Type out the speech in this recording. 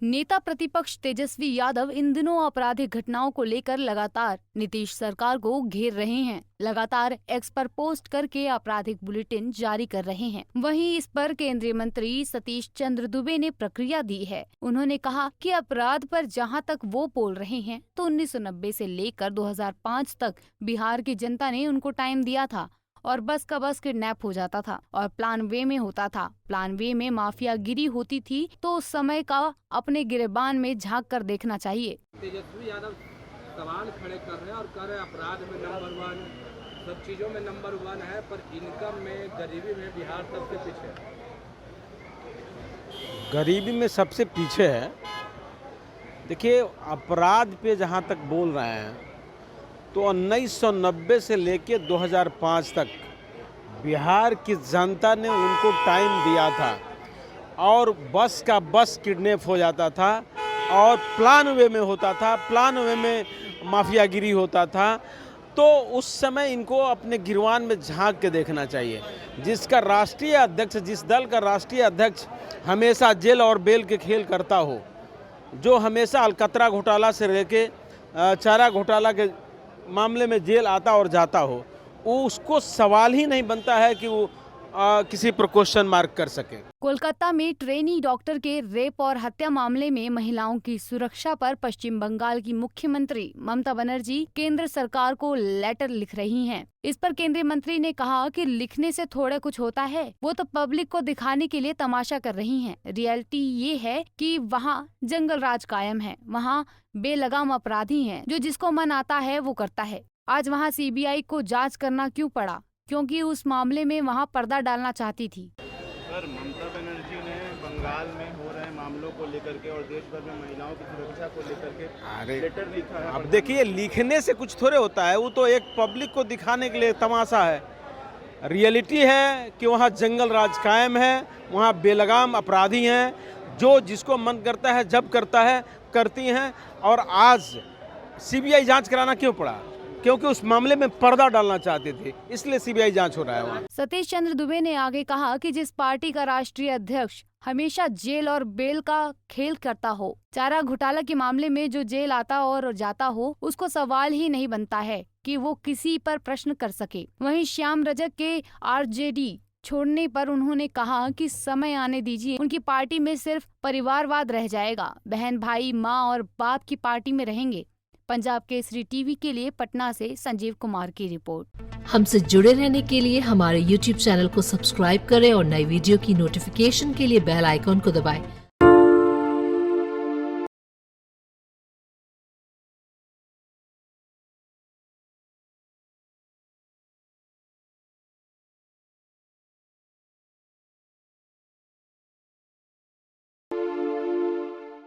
नेता प्रतिपक्ष तेजस्वी यादव इन दिनों आपराधिक घटनाओं को लेकर लगातार नीतीश सरकार को घेर रहे हैं। लगातार एक्स पर पोस्ट करके आपराधिक बुलेटिन जारी कर रहे हैं। वहीं इस पर केंद्रीय मंत्री सतीश चंद्र दुबे ने प्रतिक्रिया दी है। उन्होंने कहा कि अपराध पर जहां तक वो बोल रहे हैं तो 1990 से लेकर 2005 तक बिहार की जनता ने उनको टाइम दिया था और बस का बस किडनैप हो जाता था और प्लान वे में होता था। प्लान वे में माफियागिरी होती थी तो उस समय का अपने गिरेबान में झांक कर देखना चाहिए। तेजस्वी यादव सवाल खड़े कर रहे हैं और कह रहे हैं अपराध में नंबर 1, सब चीजों में नंबर 1 है, पर इनकम में, गरीबी में बिहार सबसे पीछे है। गरीबी में सबसे पीछे है। देखिए, अपराध पे जहाँ तक बोल रहे हैं तो 1990 से लेके 2005 तक बिहार की जनता ने उनको टाइम दिया था और बस का बस किडनैप हो जाता था और प्लान वे में होता था, प्लान वे में माफियागिरी होता था। तो उस समय इनको अपने गिरवान में झांक के देखना चाहिए। जिसका राष्ट्रीय अध्यक्ष, जिस दल का राष्ट्रीय अध्यक्ष हमेशा जेल और बेल के खेल करता हो, जो हमेशा अलकतरा घोटाला से लेके चारा घोटाला के मामले में जेल आता और जाता हो, वो उसको सवाल ही नहीं बनता है कि वो किसी पर क्वेश्चन मार्क कर सके। कोलकाता में ट्रेनी डॉक्टर के रेप और हत्या मामले में महिलाओं की सुरक्षा पर पश्चिम बंगाल की मुख्यमंत्री ममता बनर्जी केंद्र सरकार को लेटर लिख रही हैं। इस पर केंद्रीय मंत्री ने कहा कि लिखने से थोड़ा कुछ होता है, वो तो पब्लिक को दिखाने के लिए तमाशा कर रही हैं। रियलिटी ये है कि वहाँ जंगल राज कायम है, वहाँ बेलगाम अपराधी हैं, जो जिसको मन आता है वो करता है। आज वहाँ सीबीआई को जांच करना क्यों पड़ा? क्योंकि उस मामले में वहाँ पर्दा डालना चाहती थी। सर, ममता बनर्जी ने बंगाल में हो रहे मामलों को लेकर के और देश भर में महिलाओं की सुरक्षा को लेकर के लेटर लिखा है। अब देखिए, लिखने से कुछ थोड़े होता है, वो तो एक पब्लिक को दिखाने के लिए तमाशा है। रियलिटी है कि वहाँ जंगल राज कायम है, वहाँ बेलगाम अपराधी हैं, जो जिसको मन करता है जब करता है करती हैं। और आज सीबीआई जांच कराना क्यों पड़ा? क्योंकि उस मामले में पर्दा डालना चाहते थे, इसलिए सीबीआई जांच हो रहा है वहाँ। सतीश चंद्र दुबे ने आगे कहा कि जिस पार्टी का राष्ट्रीय अध्यक्ष हमेशा जेल और बेल का खेल करता हो, चारा घोटाला के मामले में जो जेल आता और जाता हो, उसको सवाल ही नहीं बनता है कि वो किसी पर प्रश्न कर सके। वहीं श्याम रजक के आरजेडी छोड़ने पर उन्होंने कहा कि समय आने दीजिए, उनकी पार्टी में सिर्फ परिवारवाद रह जाएगा, बहन भाई माँ और बाप की पार्टी में रहेंगे। पंजाब केसरी टीवी के लिए पटना से संजीव कुमार की रिपोर्ट। हमसे जुड़े रहने के लिए हमारे YouTube चैनल को सब्सक्राइब करें और नई वीडियो की नोटिफिकेशन के लिए बेल आइकॉन को दबाएं।